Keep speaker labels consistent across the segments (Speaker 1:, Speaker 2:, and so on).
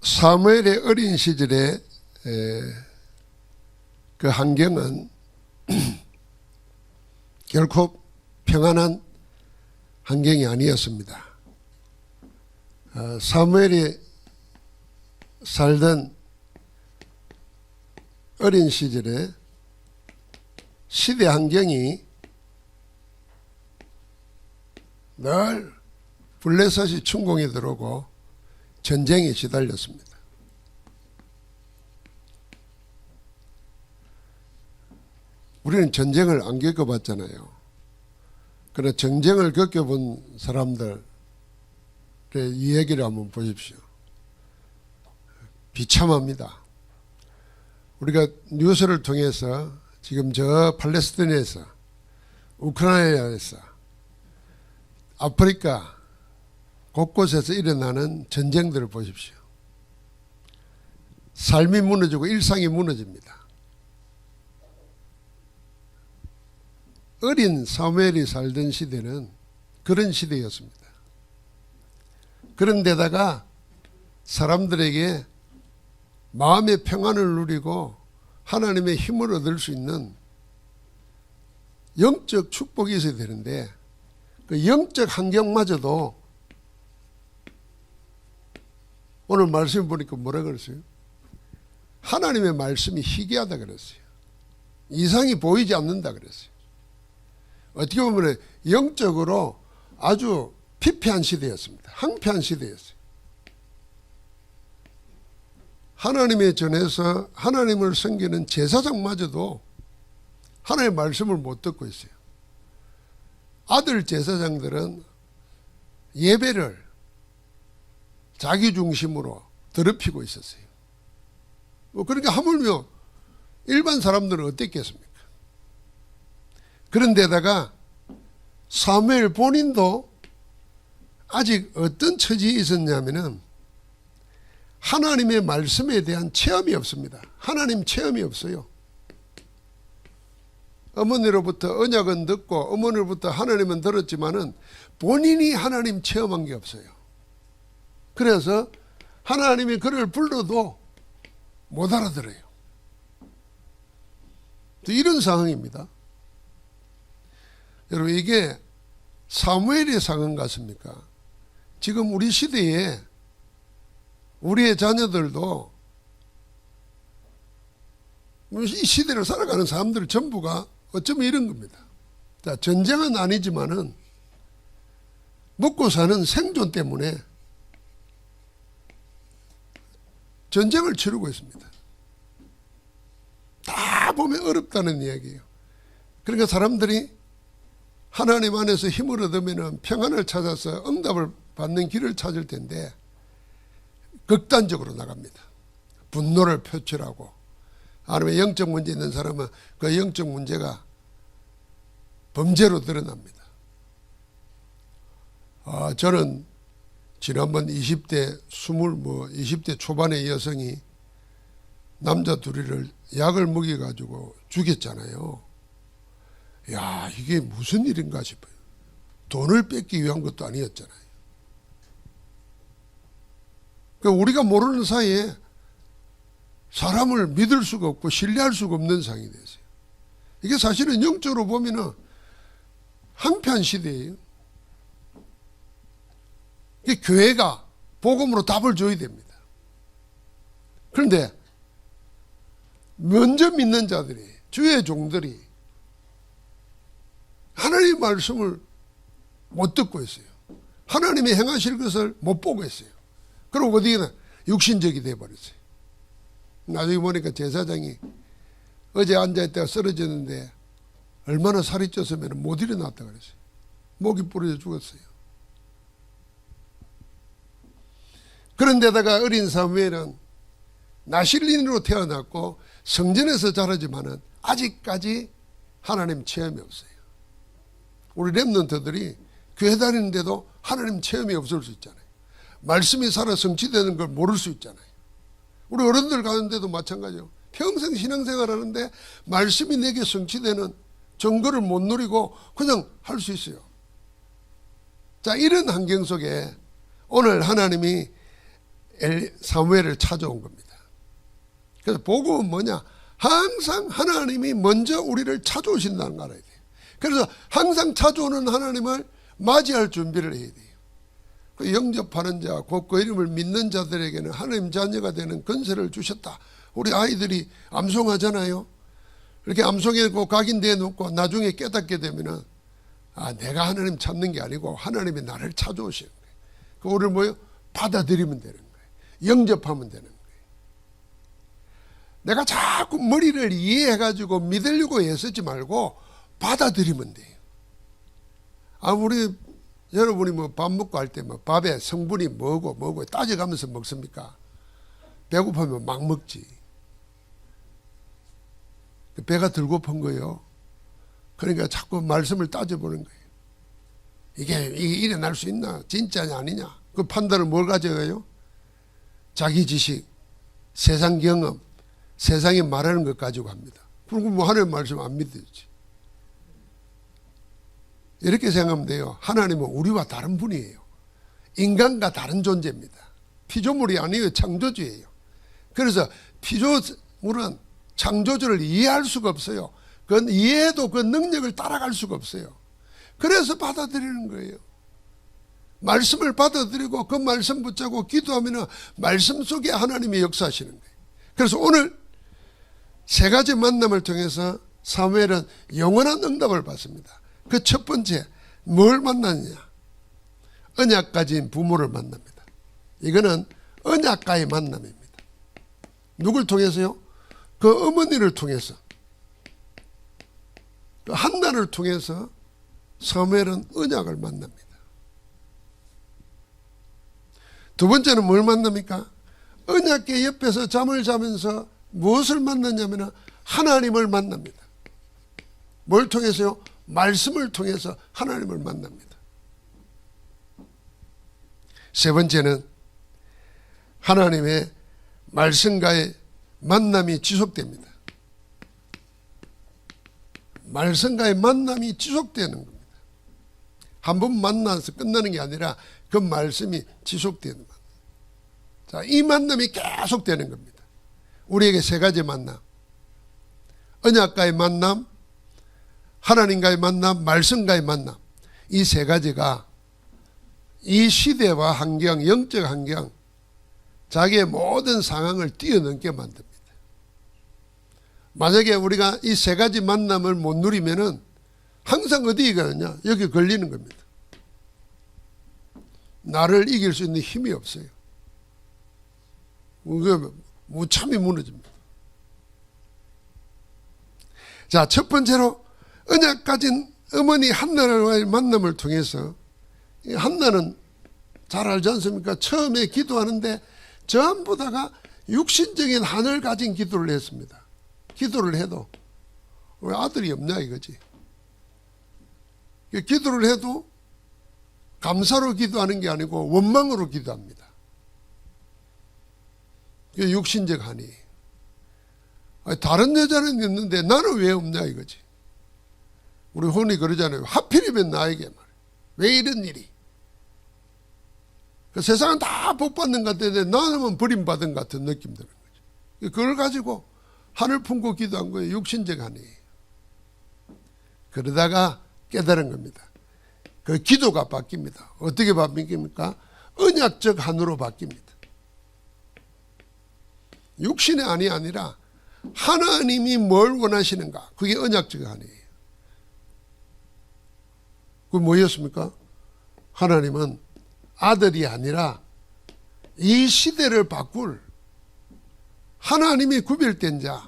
Speaker 1: 사무엘의 어린 시절에 그 환경은 결코 평안한 환경이 아니었습니다. 사무엘이 살던 어린 시절에 시대 환경이 늘 블레셋이 침공에 들어오고 전쟁에 시달렸습니다. 우리는 전쟁을 안 겪어봤잖아요. 그러나 전쟁을 겪어본 사람들의 이야기를 한번 보십시오. 비참합니다. 우리가 뉴스를 통해서 지금 저 팔레스타인에서, 우크라이나에서, 아프리카 곳곳에서 일어나는 전쟁들을 보십시오. 삶이 무너지고 일상이 무너집니다. 어린 사무엘이 살던 시대는 그런 시대였습니다. 그런데다가 사람들에게 마음의 평안을 누리고 하나님의 힘을 얻을 수 있는 영적 축복이 있어야 되는데 그 영적 환경마저도 오늘 말씀 보니까 뭐라 그랬어요? 하나님의 말씀이 희귀하다 그랬어요. 이상이 보이지 않는다 그랬어요. 어떻게 보면 영적으로 아주 피폐한 시대였습니다. 황폐한 시대였어요. 하나님의 전에서 하나님을 섬기는 제사장마저도 하나님의 말씀을 못 듣고 있어요. 아들 제사장들은 예배를 자기 중심으로 더럽히고 있었어요. 그러니까 하물며 일반 사람들은 어땠겠습니까? 그런데다가 사무엘 본인도 아직 어떤 처지에 있었냐면은 하나님의 말씀에 대한 체험이 없습니다. 하나님 체험이 없어요. 어머니로부터 언약은 듣고 어머니로부터 하나님은 들었지만은 본인이 하나님 체험한 게 없어요. 그래서 하나님이 그를 불러도 못 알아들어요. 이런 상황입니다. 여러분, 이게 사무엘의 상황 같습니까? 지금 우리 시대에 우리의 자녀들도 이 시대를 살아가는 사람들 전부가 어쩌면 이런 겁니다. 자, 전쟁은 아니지만은 먹고 사는 생존 때문에 전쟁을 치르고 있습니다. 다 보면 어렵다는 이야기예요. 그러니까 사람들이 하나님 안에서 힘을 얻으면 평안을 찾아서 응답을 받는 길을 찾을 텐데 극단적으로 나갑니다. 분노를 표출하고, 아니면 영적 문제 있는 사람은 그 영적 문제가 범죄로 드러납니다. 저는 지난번 20대 초반의 여성이 남자 둘이를 약을 먹여가지고 죽였잖아요. 야, 이게 무슨 일인가 싶어요. 돈을 뺏기 위한 것도 아니었잖아요. 그러니까 우리가 모르는 사이에 사람을 믿을 수가 없고 신뢰할 수가 없는 상황이 됐어요. 이게 사실은 영적으로 보면은 한편 시대예요. 이게 교회가 복음으로 답을 줘야 됩니다. 그런데 먼저 믿는 자들이, 주의 종들이 하나님의 말씀을 못 듣고 있어요. 하나님이 행하실 것을 못 보고 있어요. 그럼 어디나 육신적이 돼버렸어요. 나중에 보니까 제사장이 어제 앉아있다가 쓰러졌는데 얼마나 살이 쪘으면 못 일어났다 그랬어요. 목이 부러져 죽었어요. 그런데다가 어린 사무엘은 나실린으로 태어났고 성전에서 자라지만은 아직까지 하나님 체험이 없어요. 우리 렘넌트들이 교회 다니는데도 하나님 체험이 없을 수 있잖아요. 말씀이 살아 성취되는 걸 모를 수 있잖아요. 우리 어른들 가는데도 마찬가지예요. 평생 신앙생활 하는데 말씀이 내게 성취되는 증거를 못 누리고 그냥 할 수 있어요. 자, 이런 환경 속에 오늘 하나님이 사무엘을 찾아온 겁니다. 그래서 복음은 뭐냐? 항상 하나님이 먼저 우리를 찾아오신다는 걸 알아야 돼요. 그래서 항상 찾아오는 하나님을 맞이할 준비를 해야 돼요. 그 영접하는 자, 곧 그 이름을 믿는 자들에게는 하나님 자녀가 되는 권세를 주셨다. 우리 아이들이 암송하잖아요. 이렇게 암송하고 각인대에 놓고 나중에 깨닫게 되면은 내가 하나님 찾는 게 아니고 하나님이 나를 찾아오시는 거예요. 그거를 뭐요? 받아들이면 되는 거예요. 영접하면 되는 거예요. 내가 자꾸 머리를 이해해가지고 믿으려고 애쓰지 말고 받아들이면 돼요. 우리 여러분이 뭐 밥 먹고 할 때 뭐 밥에 성분이 뭐고 따져가면서 먹습니까? 배고프면 막 먹지. 배가 덜 고픈 거예요. 그러니까 자꾸 말씀을 따져보는 거예요. 이게 일어날 수 있나? 진짜냐 아니냐? 그 판단을 뭘 가져가요? 자기 지식, 세상 경험, 세상이 말하는 것 가지고 합니다. 그럼 뭐 하나님 말씀 안 믿어야지. 이렇게 생각하면 돼요. 하나님은 우리와 다른 분이에요. 인간과 다른 존재입니다. 피조물이 아니에요. 창조주예요. 그래서 피조물은 창조주를 이해할 수가 없어요. 그건 이해해도 그 능력을 따라갈 수가 없어요. 그래서 받아들이는 거예요. 말씀을 받아들이고 그 말씀 붙잡고 기도하면 말씀 속에 하나님이 역사하시는 거예요. 그래서 오늘 세 가지 만남을 통해서 사무엘은 영원한 응답을 받습니다. 그 첫 번째, 뭘 만나느냐? 언약 가진 부모를 만납니다. 이거는 언약과의 만남입니다. 누굴 통해서요? 그 어머니를 통해서, 그 한나를 통해서 사무엘은 언약을 만납니다. 두 번째는 뭘 만납니까? 언약궤 옆에서 잠을 자면서 무엇을 만났냐면 하나님을 만납니다. 뭘 통해서요? 말씀을 통해서 하나님을 만납니다. 세 번째는 하나님의 말씀과의 만남이 지속됩니다. 말씀과의 만남이 지속되는 겁니다. 한 번 만나서 끝나는 게 아니라 그 말씀이 지속되는 겁니다. 자, 이 만남이 계속되는 겁니다. 우리에게 세 가지 만남, 언약과의 만남, 하나님과의 만남, 말씀과의 만남, 이 세 가지가 이 시대와 환경, 영적 환경, 자기의 모든 상황을 뛰어넘게 만듭니다. 만약에 우리가 이 세 가지 만남을 못 누리면은 항상 어디에 가느냐? 여기 걸리는 겁니다. 나를 이길 수 있는 힘이 없어요. 무참히 무너집니다. 자, 첫 번째로 언약 가진 어머니 한나와의 만남을 통해서, 한나는 잘 알지 않습니까? 처음에 기도하는데 전부 다가 육신적인 한을 가진 기도를 했습니다. 기도를 해도 왜 아들이 없냐 이거지. 기도를 해도 감사로 기도하는 게 아니고 원망으로 기도합니다. 그게 육신적 한이에요. 다른 여자는 있는데 나는 왜 없냐 이거지. 우리 흔히 그러잖아요. 하필이면 나에게 말이야. 왜 이런 일이. 그 세상은 다 복받는 것 같은데 나는 버림받은 것 같은 느낌 드는 거죠. 그걸 가지고 하늘 품고 기도한 거예요. 육신적 한이에요. 그러다가 깨달은 겁니다. 그 기도가 바뀝니다. 어떻게 바뀝니까? 언약적 한으로 바뀝니다. 육신의 한이 아니라 하나님이 뭘 원하시는가? 그게 언약적 한이에요. 그게 뭐였습니까? 하나님은 아들이 아니라 이 시대를 바꿀 하나님이 구별된 자,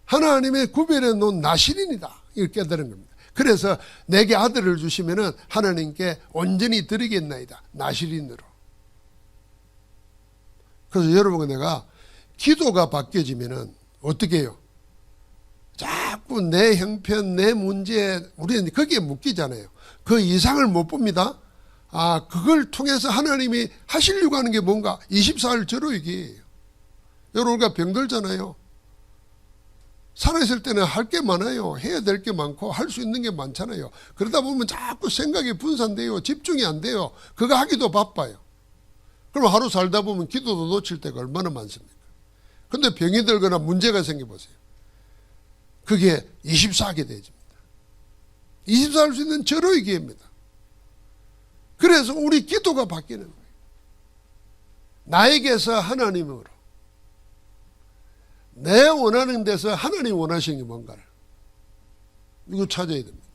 Speaker 1: 하나님의 구별해 놓은 나실인이다. 이걸 깨달은 겁니다. 그래서 내게 아들을 주시면은 하나님께 온전히 드리겠나이다. 나실인으로. 그래서 여러분, 내가 기도가 바뀌어지면은 어떻게 해요? 자꾸 내 형편, 내 문제, 우리는 거기에 묶이잖아요. 그 이상을 못 봅니다. 그걸 통해서 하나님이 하시려고 하는 게 뭔가 24일 절호이기예요. 여러분, 우리가 병들잖아요. 살아있을 때는 할 게 많아요. 해야 될 게 많고 할 수 있는 게 많잖아요. 그러다 보면 자꾸 생각이 분산돼요. 집중이 안 돼요. 그거 하기도 바빠요. 그럼 하루 살다 보면 기도도 놓칠 때가 얼마나 많습니까? 근데 병이 들거나 문제가 생겨보세요. 그게 24게 되집니다. 24할 수 있는 절호의 기회입니다. 그래서 우리 기도가 바뀌는 거예요. 나에게서 하나님으로, 내 원하는 데서 하나님 원하시는 게 뭔가를 이거 찾아야 됩니다.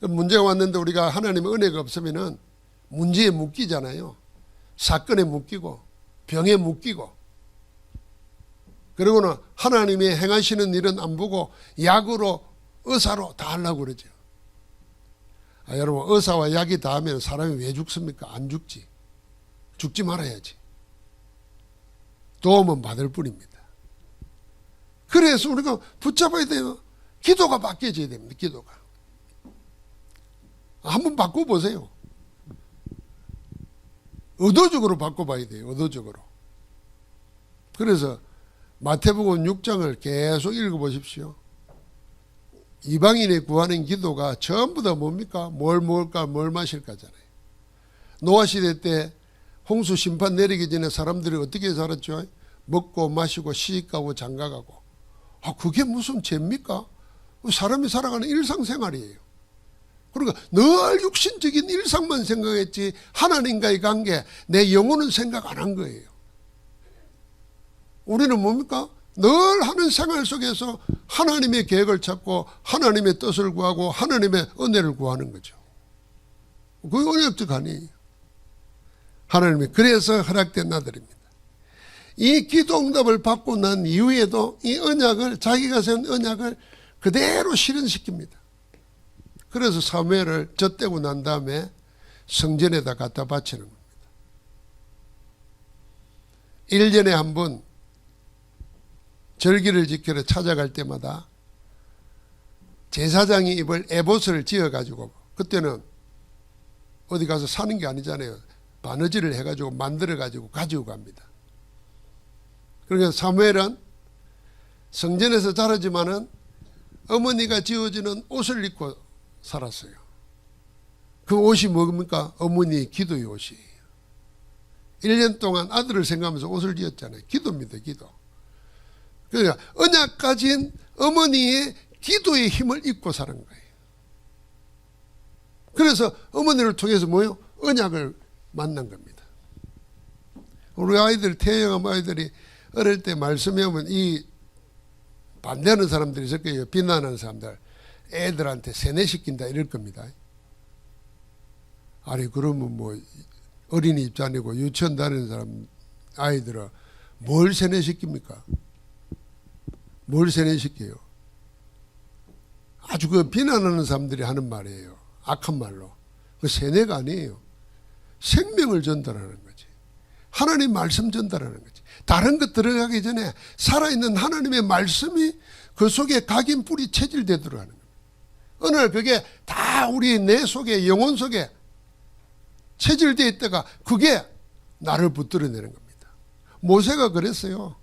Speaker 1: 문제가 왔는데 우리가 하나님의 은혜가 없으면은 문제에 묶이잖아요. 사건에 묶이고 병에 묶이고, 그러고는 하나님이 행하시는 일은 안 보고 약으로 의사로 다 하려고 그러죠. 여러분, 의사와 약이 다 하면 사람이 왜 죽습니까? 안 죽지. 죽지 말아야지. 도움은 받을 뿐입니다. 그래서 우리가 붙잡아야 돼요. 기도가 바뀌어져야 됩니다. 기도가. 한번 바꿔보세요. 의도적으로 바꿔봐야 돼요. 의도적으로. 그래서 마태복음 6장을 계속 읽어보십시오. 이방인이 구하는 기도가 전부 다 뭡니까? 뭘 먹을까, 뭘 마실까잖아요. 노아 시대 때 홍수 심판 내리기 전에 사람들이 어떻게 살았죠? 먹고 마시고 시집가고 장가가고. 그게 무슨 죄입니까? 사람이 살아가는 일상생활이에요. 그러니까 늘 육신적인 일상만 생각했지 하나님과의 관계, 내 영혼은 생각 안 한 거예요. 우리는 뭡니까? 늘 하는 생활 속에서 하나님의 계획을 찾고 하나님의 뜻을 구하고 하나님의 은혜를 구하는 거죠. 그게 언약적 아니에요. 하나님이 그래서 허락된 나들입니다. 이 기도 응답을 받고 난 이후에도 이 언약을, 자기가 세운 언약을 그대로 실현시킵니다. 그래서 사무엘을 젖대고 난 다음에 성전에다 갖다 바치는 겁니다. 1년에 한 번 절기를 지키러 찾아갈 때마다 제사장이 입을 에봇을 지어가지고, 그때는 어디 가서 사는 게 아니잖아요. 바느질을 해가지고 만들어가지고 가지고 갑니다. 그러니까 사무엘은 성전에서 자라지만은 어머니가 지어주는 옷을 입고 살았어요. 그 옷이 뭡니까? 어머니의 기도의 옷이에요. 1년 동안 아들을 생각하면서 옷을 지었잖아요. 기도입니다. 기도. 그러니까 언약 가진 어머니의 기도의 힘을 입고 사는 거예요. 그래서 어머니를 통해서 뭐요? 언약을 만난 겁니다. 우리 아이들, 태영한 아이들이 어릴 때 말씀해 오면 이 반대하는 사람들이 있을 거예요. 비난하는 사람들. 애들한테 세뇌시킨다 이럴 겁니다. 아니 그러면 뭐 어린이 입장이고 유치원 다니는 사람 아이들은 뭘 세뇌시킵니까? 뭘 세뇌시켜요? 아주 그 비난하는 사람들이 하는 말이에요. 악한 말로. 그 세뇌가 아니에요. 생명을 전달하는 거지. 하나님 말씀 전달하는 거지. 다른 것 들어가기 전에 살아있는 하나님의 말씀이 그 속에 각인 뿌리 체질되도록 하는 거예요. 어느 날 그게 다 우리 내 속에, 영혼 속에 체질되어 있다가 그게 나를 붙들어내는 겁니다. 모세가 그랬어요.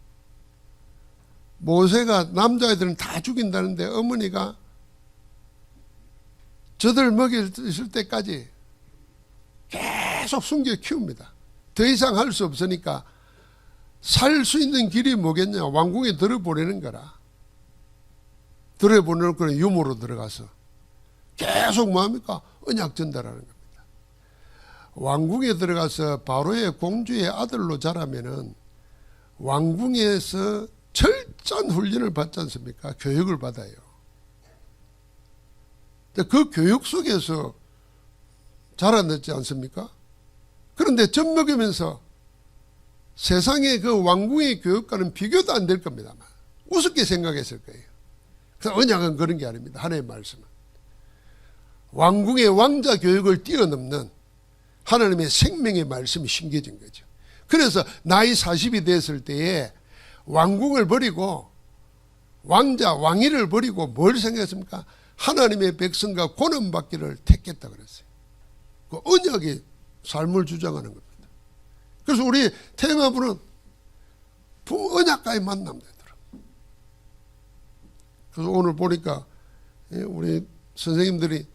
Speaker 1: 모세가 남자애들은 다 죽인다는데 어머니가 저들 먹일 때까지 계속 숨겨 키웁니다. 더 이상 할 수 없으니까 살 수 있는 길이 뭐겠냐? 왕궁에 들어보내는 거라. 들어보내는 거는 유모로 들어가서 계속 뭐합니까? 언약 전달하는 겁니다. 왕궁에 들어가서 바로의 공주의 아들로 자라면은 왕궁에서 철저한 훈련을 받지 않습니까? 교육을 받아요. 그 교육 속에서 자라났지 않습니까? 그런데 젖 먹으면서 세상의 그 왕궁의 교육과는 비교도 안 될 겁니다만 우습게 생각했을 거예요. 그래서 언약은 그런 게 아닙니다. 하나님의 말씀은. 왕궁의 왕자 교육을 뛰어넘는 하나님의 생명의 말씀이 심겨진 거죠. 그래서 나이 40이 됐을 때에 왕궁을 버리고 왕자, 왕위를 버리고 뭘 생각했습니까? 하나님의 백성과 고난받기를 택했다 그랬어요. 그 언약의 삶을 주장하는 겁니다. 그래서 우리 테마부는 언약과의 만남 되더라고요. 그래서 오늘 보니까 우리 선생님들이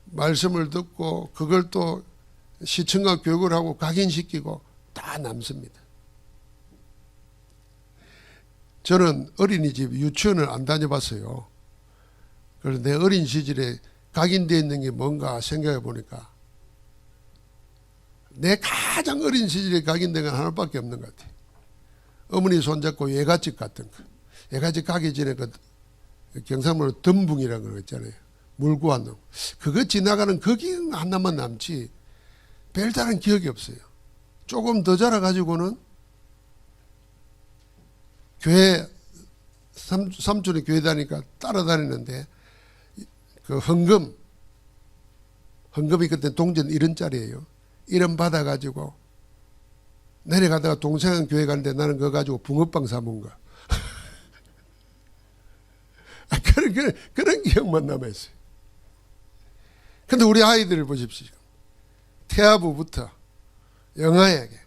Speaker 1: 말씀을 듣고 그걸 또 시청각 교육을 하고 각인시키고 다 남습니다. 저는 어린이집 유치원을 안 다녀봤어요. 그래서 내 어린 시절에 각인되어 있는 게 뭔가 생각해 보니까 내 가장 어린 시절에 각인된 건 하나밖에 없는 것 같아요. 어머니 손잡고 예가집 같은 거. 예가집 가기 전에 그 경상도로 덤붕이라는 거 있잖아요. 물고 하는 그거 지나가는 거기 하나만 남지 별다른 기억이 없어요. 조금 더 자라가지고는 교회 삼촌이 교회 다니니까 따라다니는데 그 헌금이 그때 동전 1원짜리예요. 1원 받아가지고 내려가다가 동생은 교회 가는데 나는 그거 가지고 붕어빵 사먹은 거. 그런 기억만 남아있어요. 근데 우리 아이들을 보십시오. 태아부부터 영아에게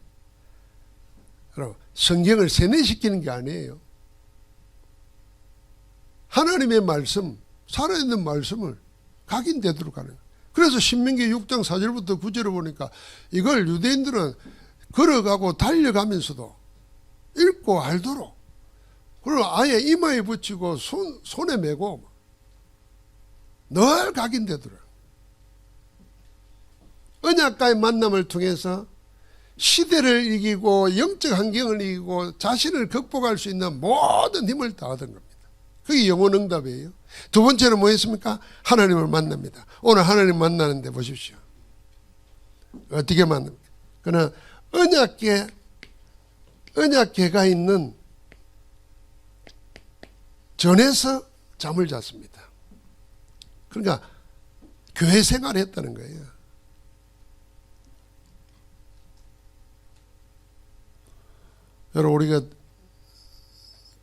Speaker 1: 성경을 세뇌시키는 게 아니에요. 하나님의 말씀, 살아있는 말씀을 각인되도록 하는 거예요. 그래서 신명기 6장 4절부터 9절을 보니까 이걸 유대인들은 걸어가고 달려가면서도 읽고 알도록 그리고 아예 이마에 붙이고 손에 메고 늘 각인되더라. 언약과의 만남을 통해서 시대를 이기고 영적 환경을 이기고 자신을 극복할 수 있는 모든 힘을 다 얻은 겁니다. 그게 영혼응답이에요. 두 번째는 뭐였습니까? 하나님을 만납니다. 오늘 하나님 만나는데 보십시오. 어떻게 만납니까? 그는 언약궤가 있는 전에서 잠을 잤습니다. 그러니까 교회 생활을 했다는 거예요. 여러분 우리가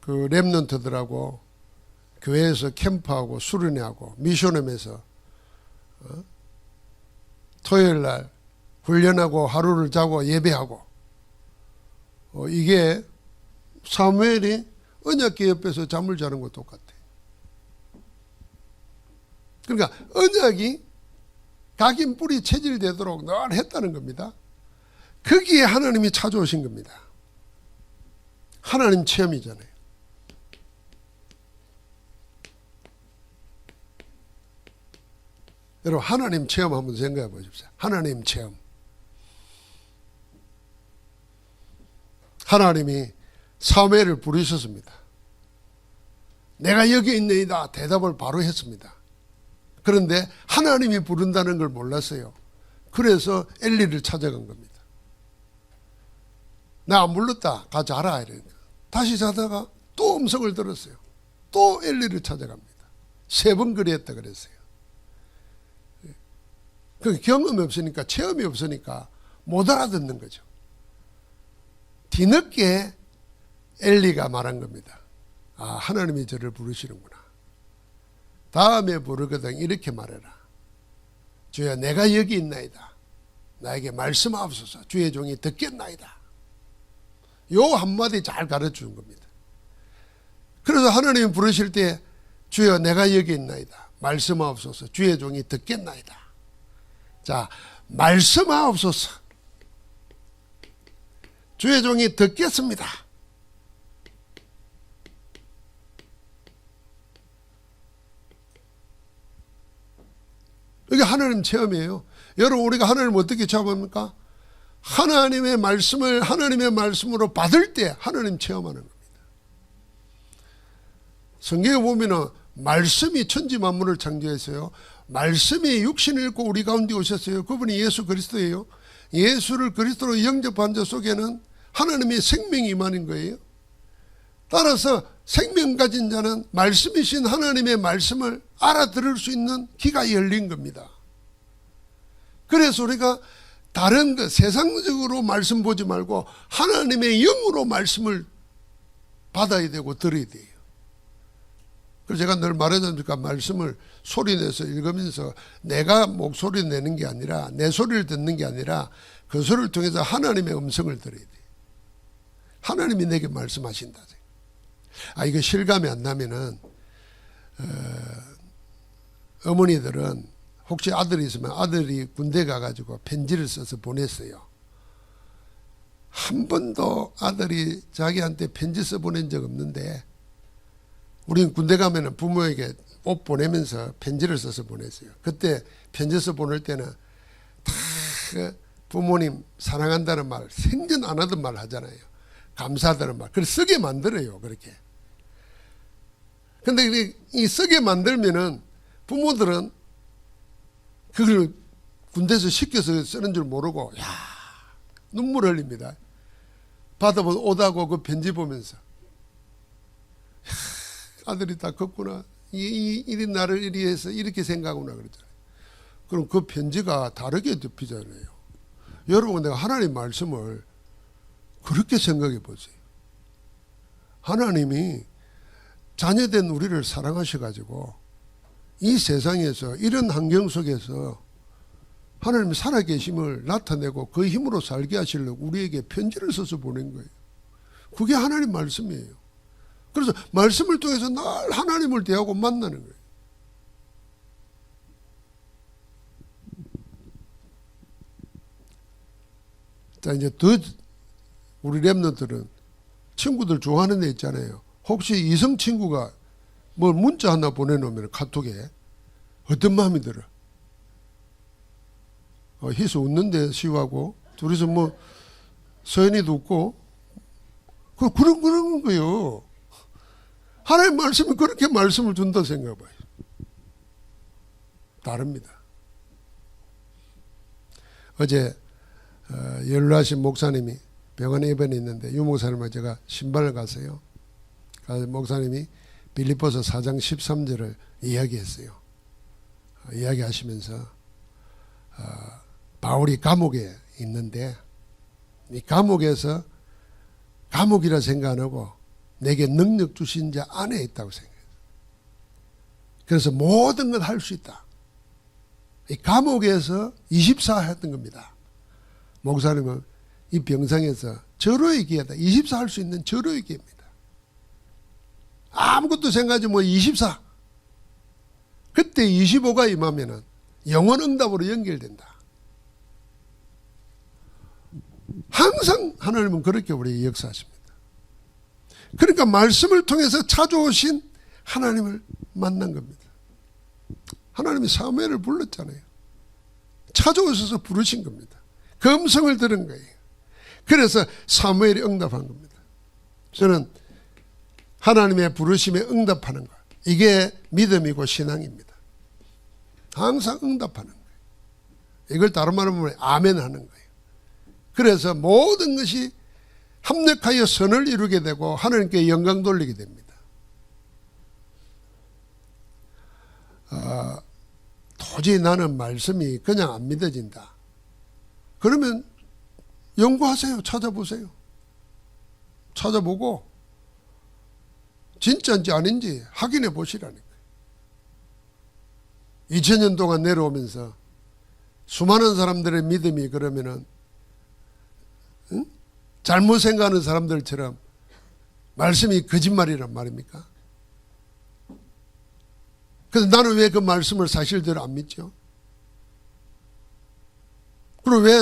Speaker 1: 그 렘넌트들하고 교회에서 캠프하고 수련회하고 미션홈에서 토요일날 훈련하고 하루를 자고 예배하고 이게 사무엘이 언약궤 옆에서 잠을 자는 것 똑같아요. 그러니까 언약이 각인 뿌리 체질되도록 늘 했다는 겁니다. 거기에 하나님이 찾아오신 겁니다. 하나님 체험이잖아요. 여러분 하나님 체험 한번 생각해 보십시오. 하나님 체험. 하나님이 사무엘을 부르셨습니다. 내가 여기 있느이다 대답을 바로 했습니다. 그런데 하나님이 부른다는 걸 몰랐어요. 그래서 엘리를 찾아간 겁니다. 나 안 불렀다. 가 자라. 이러니까. 다시 자다가 또 음성을 들었어요. 또 엘리를 찾아갑니다. 3번 그랬다 그랬어요. 그 경험이 없으니까 체험이 없으니까 못 알아듣는 거죠. 뒤늦게 엘리가 말한 겁니다. 아, 하나님이 저를 부르시는구나. 다음에 부르거든 이렇게 말해라. 주여 내가 여기 있나이다. 나에게 말씀하옵소서. 주의 종이 듣겠나이다. 요 한마디 잘 가르쳐준 겁니다. 그래서 하나님이 부르실 때 주여 내가 여기 있나이다. 말씀하옵소서. 주의 종이 듣겠나이다. 자, 말씀하옵소서. 주의 종이 듣겠습니다. 이게 하나님 체험이에요. 여러분 우리가 하나님을 어떻게 체험합니까? 하나님의 말씀을 하나님의 말씀으로 받을 때 하나님 체험하는 겁니다. 성경에 보면은 말씀이 천지 만물을 창조했어요. 말씀이 육신을 입고 우리 가운데 오셨어요. 그분이 예수 그리스도예요. 예수를 그리스도로 영접한 자 속에는 하나님의 생명이 임하는 거예요. 따라서 생명 가진 자는 말씀이신 하나님의 말씀을 알아들을 수 있는 귀가 열린 겁니다. 그래서 우리가 다른 것 세상적으로 말씀 보지 말고 하나님의 영으로 말씀을 받아야 되고 들어야 돼요. 그래서 제가 늘 말하지 않습니까? 말씀을 소리내서 읽으면서 내가 목소리 내는 게 아니라 내 소리를 듣는 게 아니라 그 소리를 통해서 하나님의 음성을 들어야 돼요. 하나님이 내게 말씀하신다. 아, 이거 실감이 안 나면은 어머니들은 혹시 아들이 있으면 아들이 군대 가가지고 편지를 써서 보냈어요. 한 번도 아들이 자기한테 편지 써 보낸 적 없는데 우린 군대 가면은 부모에게 옷 보내면서 편지를 써서 보냈어요. 그때 편지 써 보낼 때는 다 부모님 사랑한다는 말 생전 안 하던 말 하잖아요. 감사하다는 말. 그걸 쓰게 만들어요. 그렇게. 근데 이 쓰게 만들면은 부모들은 그걸 군대에서 시켜서 쓰는 줄 모르고 야 눈물 흘립니다. 받아본 오다고 그 편지 보면서 야, 아들이 다 컸구나. 이 나를 이리 해서 이렇게 생각하구나 그러잖아요. 그럼 그 편지가 다르게 덮이잖아요. 여러분 내가 하나님 말씀을 그렇게 생각해 보세요. 하나님이 자녀된 우리를 사랑하셔가지고 이 세상에서 이런 환경 속에서 하나님이 살아계심을 나타내고 그 힘으로 살게 하시려고 우리에게 편지를 써서 보낸 거예요. 그게 하나님 말씀이에요. 그래서 말씀을 통해서 늘 하나님을 대하고 만나는 거예요. 자, 이제 더 우리 랩런트들은 친구들 좋아하는 데 있잖아요. 혹시 이성 친구가 뭐 문자 하나 보내놓으면 카톡에 어떤 마음이 들어? 희수 웃는데 시우하고 둘이서 뭐 서연이도 웃고 그런 거예요. 하나님 말씀이 그렇게 말씀을 준다 생각해봐요. 다릅니다. 어제 연로하신 목사님이 병원에 입원해 있는데 유 목사님과 제가 신발을 갔어요. 그래서 목사님이 빌립보서 4장 13절을 이야기했어요. 이야기하시면서 바울이 감옥에 있는데 이 감옥에서 감옥이라 생각 안 하고 내게 능력 주신 자 안에 있다고 생각해요. 그래서 모든 걸 할 수 있다. 이 감옥에서 24 했던 겁니다. 목사님은 이 병상에서 절호의 기회다. 24 할 수 있는 절호의 기회입니다. 아무것도 생각하지 뭐 24. 그때 25가 임하면은 영원 응답으로 연결된다. 항상 하나님은 그렇게 우리에게 역사하십니다. 그러니까 말씀을 통해서 찾아오신 하나님을 만난 겁니다. 하나님이 사무엘을 불렀잖아요. 찾아오셔서 부르신 겁니다. 그 음성을 들은 거예요. 그래서 사무엘이 응답한 겁니다. 저는 하나님의 부르심에 응답하는 것, 이게 믿음이고 신앙입니다. 항상 응답하는 거예요. 이걸 다른 말로 보면 아멘 하는 거예요. 그래서 모든 것이 합력하여 선을 이루게 되고 하나님께 영광 돌리게 됩니다. 도저히 나는 말씀이 그냥 안 믿어진다. 그러면 연구하세요. 찾아보세요. 찾아보고 진짜인지 아닌지 확인해 보시라는 거예요. 2000년 동안 내려오면서 수많은 사람들의 믿음이 그러면은 잘못 생각하는 사람들처럼 말씀이 거짓말이란 말입니까? 그래서 나는 왜 그 말씀을 사실대로 안 믿죠? 그리고 왜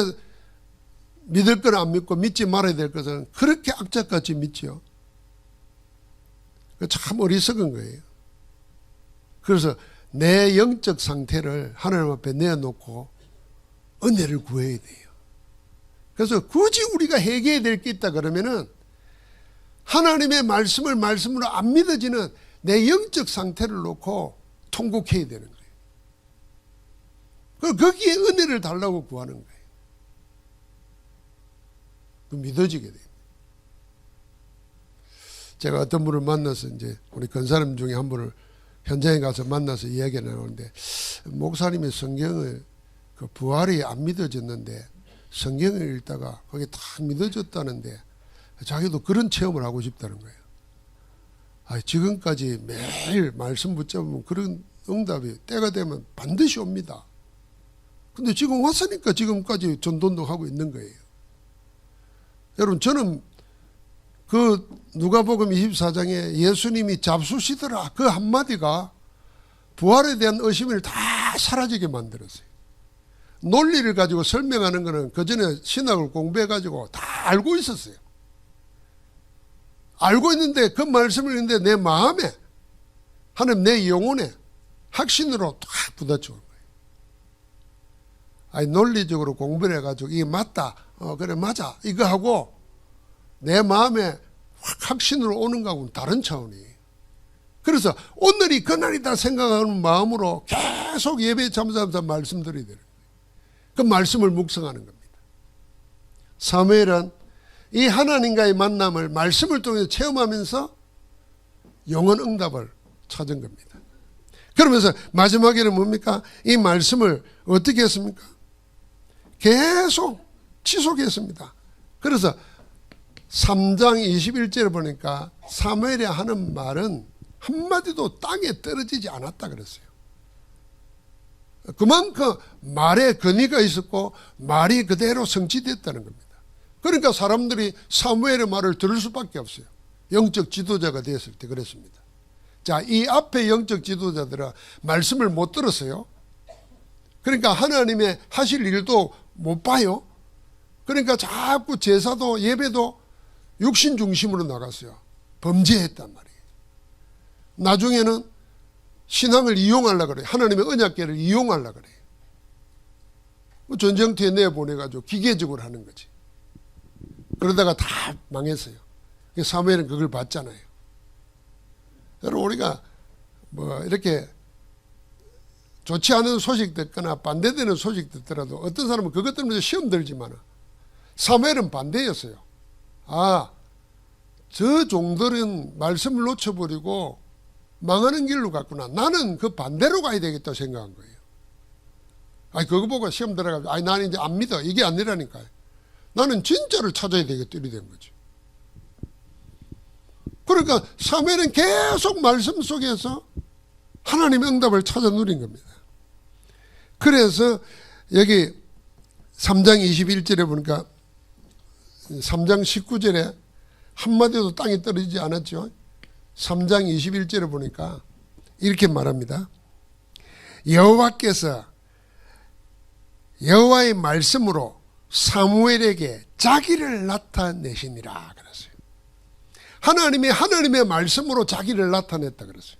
Speaker 1: 믿을 건 안 믿고 믿지 말아야 될 것은 그렇게 악착같이 믿죠? 참 어리석은 거예요. 그래서 내 영적 상태를 하나님 앞에 내어놓고 은혜를 구해야 돼요. 그래서 굳이 우리가 해결해야 될 게 있다 그러면은 하나님의 말씀을 말씀으로 안 믿어지는 내 영적 상태를 놓고 통곡해야 되는 거예요. 거기에 은혜를 달라고 구하는 거예요. 믿어지게 됩니다. 제가 어떤 분을 만나서 이제 우리 근사람 중에 한 분을 현장에 가서 만나서 이야기를 나누는데 목사님이 성경을 그 부활이 안 믿어졌는데 성경을 읽다가 그게 다 믿어졌다는데 자기도 그런 체험을 하고 싶다는 거예요. 지금까지 매일 말씀 붙잡으면 그런 응답이 때가 되면 반드시 옵니다. 근데 지금 왔으니까 지금까지 전도도 하고 있는 거예요. 여러분 저는 그 누가복음 24장에 예수님이 잡수시더라 그 한마디가 부활에 대한 의심을 다 사라지게 만들었어요. 논리를 가지고 설명하는 것은 그 전에 신학을 공부해가지고 다 알고 있었어요. 알고 있는데 그 말씀을 읽는데 내 마음에 하나님 내 영혼에 확신으로 딱 부딪혀온 거예요. 아니 논리적으로 공부를 해가지고 이게 맞다. 그래 맞아. 이거 하고 내 마음에 확신으로 오는 거하고는 다른 차원이에요. 그래서 오늘이 그날이다 생각하는 마음으로 계속 예배에 참석하면서 말씀드려야 돼요. 그 말씀을 묵상하는 겁니다. 사무엘은 이 하나님과의 만남을 말씀을 통해서 체험하면서 영원 응답을 찾은 겁니다. 그러면서 마지막에는 뭡니까? 이 말씀을 어떻게 했습니까? 계속 지속했습니다. 그래서 3장 21절에 보니까 사무엘이 하는 말은 한마디도 땅에 떨어지지 않았다 그랬어요. 그만큼 말에 근위가 있었고 말이 그대로 성취됐다는 겁니다. 그러니까 사람들이 사무엘의 말을 들을 수밖에 없어요. 영적 지도자가 되었을 때 그랬습니다. 자, 이 앞에 영적 지도자들은 말씀을 못 들었어요. 그러니까 하나님의 하실 일도 못 봐요. 그러니까 자꾸 제사도 예배도 육신 중심으로 나갔어요. 범죄했단 말이에요. 나중에는 신앙을 이용하려고 그래요. 하나님의 언약궤를 이용하려고 그래요. 전쟁터에 내보내가지고 기계적으로 하는 거지. 그러다가 다 망했어요. 사무엘은 그걸 봤잖아요. 여러분 우리가 뭐 이렇게 좋지 않은 소식 듣거나 반대되는 소식 듣더라도 어떤 사람은 그것 때문에 시험 들지만 사무엘은 반대였어요. 아, 저 종들은 말씀을 놓쳐버리고 망하는 길로 갔구나. 나는 그 반대로 가야 되겠다 생각한 거예요. 아니 그거 보고 시험 들어가면 아니 나는 이제 안 믿어. 이게 아니라니까요. 나는 진짜를 찾아야 되겠다 이렇게 된 거죠. 그러니까 사무엘은 계속 말씀 속에서 하나님의 응답을 찾아 누린 겁니다. 그래서 여기 3장 21절에 보니까 3장 19절에 한마디도 땅에 떨어지지 않았죠. 3장 21절에 보니까 이렇게 말합니다. 여호와께서 여호와의 말씀으로 사무엘에게 자기를 나타내시니라 그랬어요. 하나님의 말씀으로 자기를 나타냈다 그랬어요.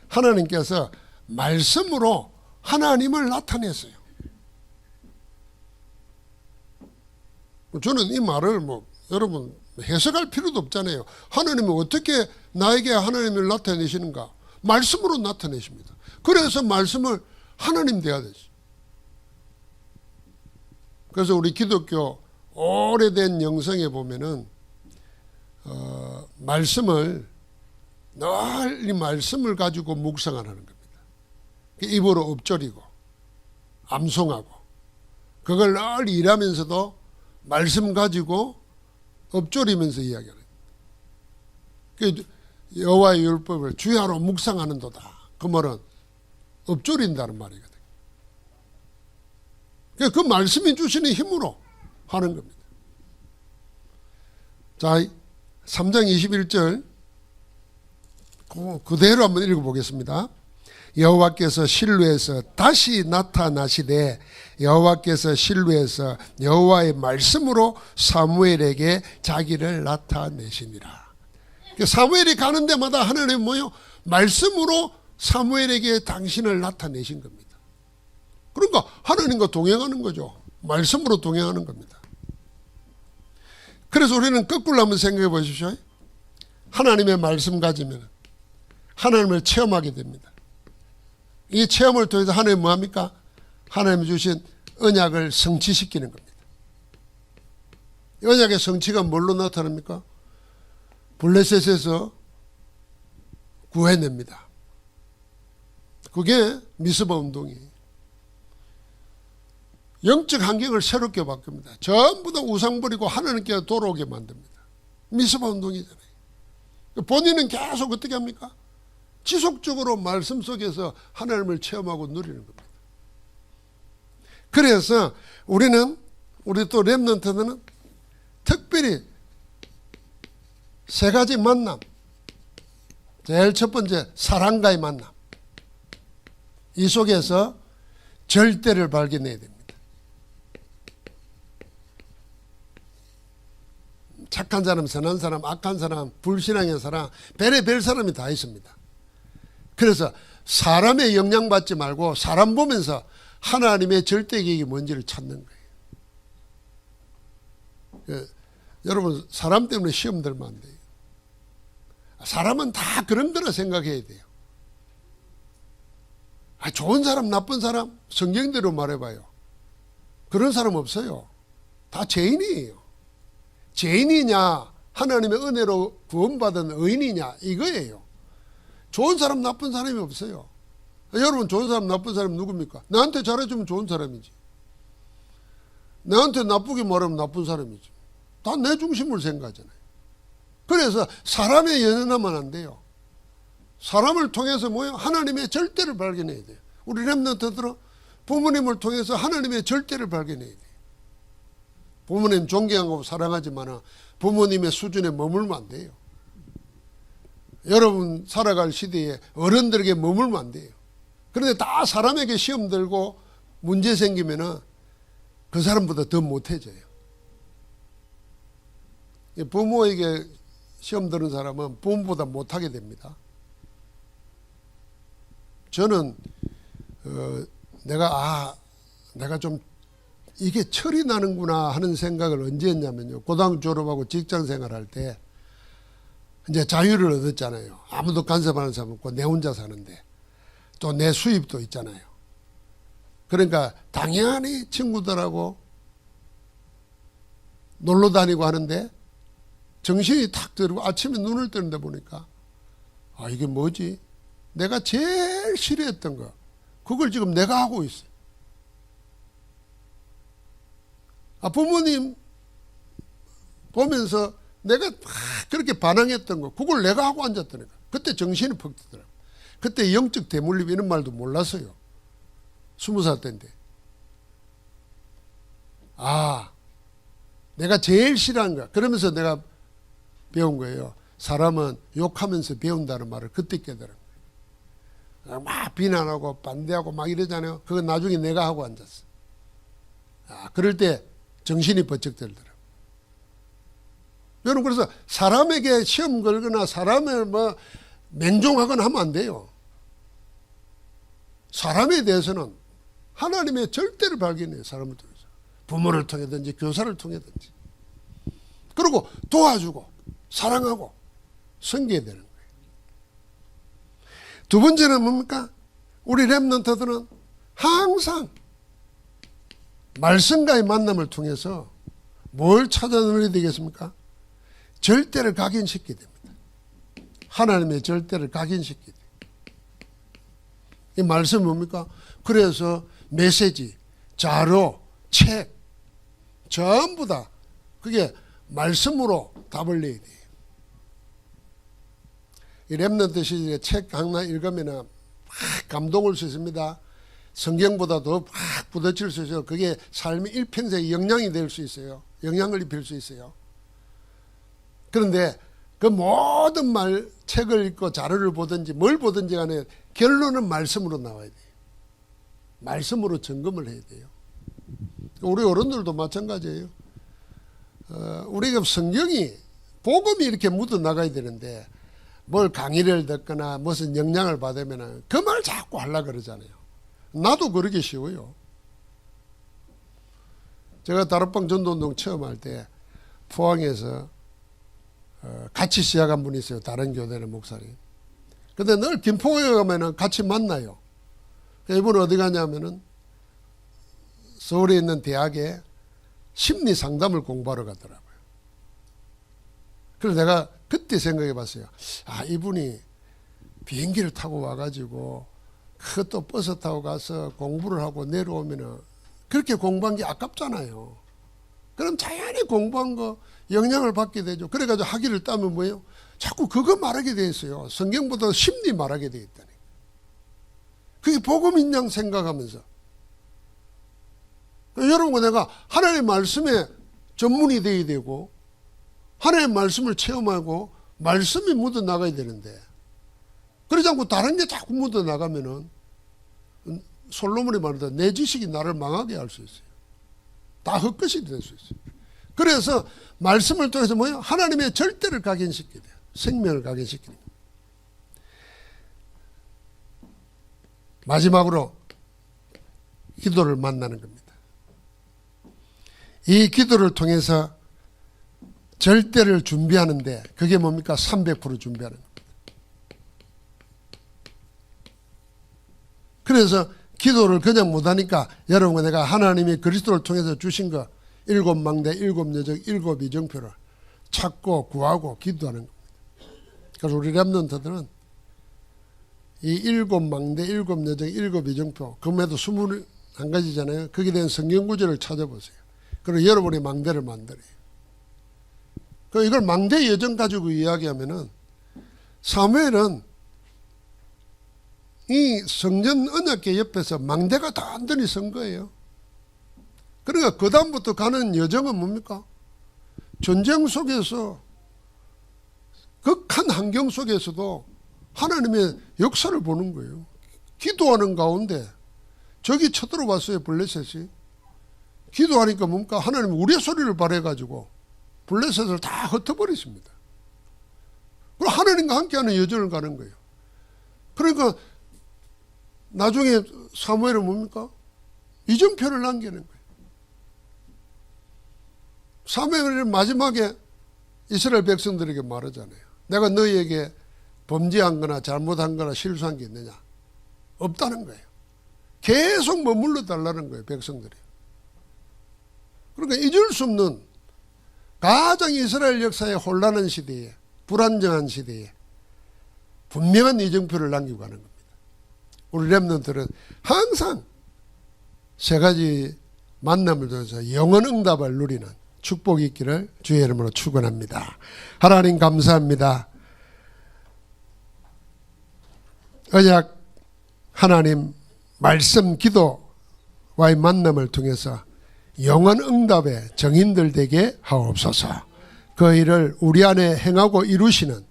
Speaker 1: 하나님께서 말씀으로 하나님을 나타냈어요. 저는 이 말을 여러분 해석할 필요도 없잖아요. 하나님은 어떻게 나에게 하나님을 나타내시는가? 말씀으로 나타내십니다. 그래서 말씀을 하나님 돼야 되죠. 그래서 우리 기독교 오래된 영성에 보면은 말씀을 늘 이 말씀을 가지고 묵상하는 겁니다. 입으로 읊조리고 암송하고 그걸 늘 일하면서도 말씀 가지고 읊조리면서 이야기하는 거예요. 여호와의 율법을 주야로 묵상하는도다. 그 말은 읊조린다는 말이거든요. 그 말씀이 주시는 힘으로 하는 겁니다. 자, 3장 21절 그대로 한번 읽어보겠습니다. 여호와께서 실로에서 다시 나타나시되 여호와께서 실로에서 여호와의 말씀으로 사무엘에게 자기를 나타내시니라. 사무엘이 가는 데마다 하나님은 뭐요? 말씀으로 사무엘에게 당신을 나타내신 겁니다. 그러니까 하나님과 동행하는 거죠. 말씀으로 동행하는 겁니다. 그래서 우리는 거꾸로 한번 생각해 보십시오. 하나님의 말씀 가지면 하나님을 체험하게 됩니다. 이 체험을 통해서 하나님은 뭐합니까? 하나님이 주신 언약을 성취시키는 겁니다. 언약의 성취가 뭘로 나타납니까? 블레셋에서 구해냅니다. 그게 미스바 운동이에요. 영적 환경을 새롭게 바꿉니다. 전부 다 우상 버리고 하나님께 돌아오게 만듭니다. 미스바 운동이잖아요. 본인은 계속 어떻게 합니까? 지속적으로 말씀 속에서 하나님을 체험하고 누리는 겁니다. 그래서 우리 또 렘넌트는 특별히 세 가지 만남. 제일 첫 번째 사랑과의 만남. 이 속에서 절대를 발견해야 됩니다. 착한 사람, 선한 사람, 악한 사람, 불신앙의 사람, 별의별 사람이 다 있습니다. 그래서 사람의 영향받지 말고 사람 보면서 하나님의 절대 계획이 뭔지를 찾는 거예요. 여러분, 사람 때문에 시험 들면 안 돼요. 사람은 다 그런 거라 생각해야 돼요. 좋은 사람, 나쁜 사람, 성경대로 말해봐요. 그런 사람 없어요. 다 죄인이에요. 죄인이냐, 하나님의 은혜로 구원받은 의인이냐, 이거예요. 좋은 사람, 나쁜 사람이 없어요. 여러분, 좋은 사람, 나쁜 사람 누굽니까? 나한테 잘해주면 좋은 사람이지. 나한테 나쁘게 말하면 나쁜 사람이지. 다 내 중심을 생각하잖아요. 그래서 사람의 연연하면 안 돼요. 사람을 통해서 뭐예요? 하나님의 절대를 발견해야 돼요. 우리 렘넌트들은 부모님을 통해서 하나님의 절대를 발견해야 돼요. 부모님 존경하고 사랑하지만 부모님의 수준에 머물면 안 돼요. 여러분 살아갈 시대에 어른들에게 머물면 안 돼요. 그런데 다 사람에게 시험 들고 문제 생기면 그 사람보다 더 못해져요. 부모에게 시험 드는 사람은 부모보다 못하게 됩니다. 저는 내가 좀 이게 철이 나는구나 하는 생각을 언제 했냐면요. 고등학교 졸업하고 직장 생활할 때 이제 자유를 얻었잖아요. 아무도 간섭하는 사람 없고 내 혼자 사는데 또 내 수입도 있잖아요. 그러니까 당연히 친구들하고 놀러 다니고 하는데 정신이 탁 들고 아침에 눈을 뜨는데 보니까 이게 뭐지? 내가 제일 싫어했던 거 그걸 지금 내가 하고 있어요. 부모님 보면서 내가 그렇게 반항했던 거 그걸 내가 하고 앉았다니까. 그때 정신이 퍽 뜨더라고요. 그때 영적 대물림 이런 말도 몰랐어요. 20살 때인데. 내가 제일 싫어한 거야. 그러면서 내가 배운 거예요. 사람은 욕하면서 배운다는 말을 그때 깨달은 거예요. 막 비난하고 반대하고 막 이러잖아요. 그건 나중에 내가 하고 앉았어. 그럴 때 정신이 번쩍 들더라고요. 여러분, 그래서 사람에게 시험 걸거나 사람을 맹종하거나 하면 안 돼요. 사람에 대해서는 하나님의 절대를 발견해요. 사람을 통해서. 부모를 통해든지 교사를 통해든지. 그리고 도와주고 사랑하고 섬겨야 되는 거예요. 두 번째는 뭡니까? 우리 렘넌트들은 항상 말씀과의 만남을 통해서 뭘 찾아내야 되겠습니까? 절대를 각인시켜야 됩니다. 하나님의 절대를 각인시켜야 돼요. 이 말씀이 뭡니까? 그래서 메시지, 자료, 책 전부 다 그게 말씀으로 답을 내야 돼요. 이 렘넌트 시절에 책 하나 읽으면 막 감동을 수 있습니다. 성경보다 더 막 부딪힐 수 있어요. 그게 삶의 일평생의 영향이 될 수 있어요. 영향을 입힐 수 있어요. 그런데 그 모든 책을 읽고 자료를 보든지 뭘 보든지 간에 결론은 말씀으로 나와야 돼요. 말씀으로 점검을 해야 돼요. 우리 어른들도 마찬가지예요. 우리가 성경이 복음이 이렇게 묻어 나가야 되는데 뭘 강의를 듣거나 무슨 영향을 받으면 그 말 자꾸 하려고 그러잖아요. 나도 그러기 쉬워요. 제가 다락방 전도운동 처음 할 때 포항에서 같이 시작한 분이 있어요. 다른 교대의 목사님. 근데 늘 김포에 가면은 같이 만나요. 이분은 어디 가냐면은 서울에 있는 대학에 심리 상담을 공부하러 가더라고요. 그래서 내가 그때 생각해 봤어요. 이분이 비행기를 타고 와가지고 또 버스 타고 가서 공부를 하고 내려오면은 그렇게 공부한 게 아깝잖아요. 그럼 자연히 공부한 거 영향을 받게 되죠. 그래가지고 학위를 따면 뭐예요? 자꾸 그거 말하게 돼 있어요. 성경보다 심리 말하게 돼 있다니. 그게 복음인 양 생각하면서. 여러분, 내가 하나님의 말씀에 전문이 돼야 되고 하나님의 말씀을 체험하고 말씀이 묻어나가야 되는데 그러지 않고 다른 게 자꾸 묻어나가면은 솔로몬이 말하다 내 지식이 나를 망하게 할 수 있어요. 다 헛것이 될 수 있어요. 그래서 말씀을 통해서 뭐예요? 하나님의 절대를 각인시키게 돼요. 생명을 각인시키는 거예요. 마지막으로 기도를 만나는 겁니다. 이 기도를 통해서 절대를 준비하는데 그게 뭡니까? 300% 준비하는 겁니다. 그래서 기도를 그냥 못하니까 여러분, 내가 하나님이 그리스도를 통해서 주신 거 7망대, 7여정, 7이정표를 찾고 구하고 기도하는 겁니다. 그래서 우리 렘넌트들은 이 7망대, 7여정, 7이정표, 금에도 21가지잖아요. 거기에 대한 성경구절을 찾아보세요. 그리고 여러분의 망대를 만들어요. 이걸 망대 여정 가지고 이야기하면은 사무엘은 이 성전 언약궤 옆에서 망대가 단단히 선 거예요. 그러니까 그 다음부터 가는 여정은 뭡니까? 전쟁 속에서 극한 환경 속에서도 하나님의 역사를 보는 거예요. 기도하는 가운데 적이 쳐들어왔어요. 블레셋이. 기도하니까 뭡니까? 하나님 우리의 소리를 발해가지고 블레셋을 다 흩어버리십니다. 그리고 하나님과 함께하는 여정을 가는 거예요. 그러니까 나중에 사무엘은 뭡니까? 이정표를 남기는 거예요. 사무엘은 마지막에 이스라엘 백성들에게 말하잖아요. 내가 너희에게 범죄한 거나 잘못한 거나 실수한 게 있느냐? 없다는 거예요. 계속 머물러 달라는 거예요, 백성들이. 그러니까 잊을 수 없는 가장 이스라엘 역사의 혼란한 시대에, 불안정한 시대에 분명한 이정표를 남기고 가는 겁니다. 우리 렘넌트들은 항상 세 가지 만남을 통해서 영원 응답을 누리는 축복이 있기를 주의 이름으로 축원합니다. 하나님 감사합니다. 언약 하나님 말씀 기도와의 만남을 통해서 영원 응답의 정인들 되게 하옵소서. 그 일을 우리 안에 행하고 이루시는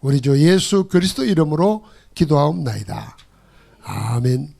Speaker 1: 우리 주 예수 그리스도 이름으로 기도하옵나이다. 아멘.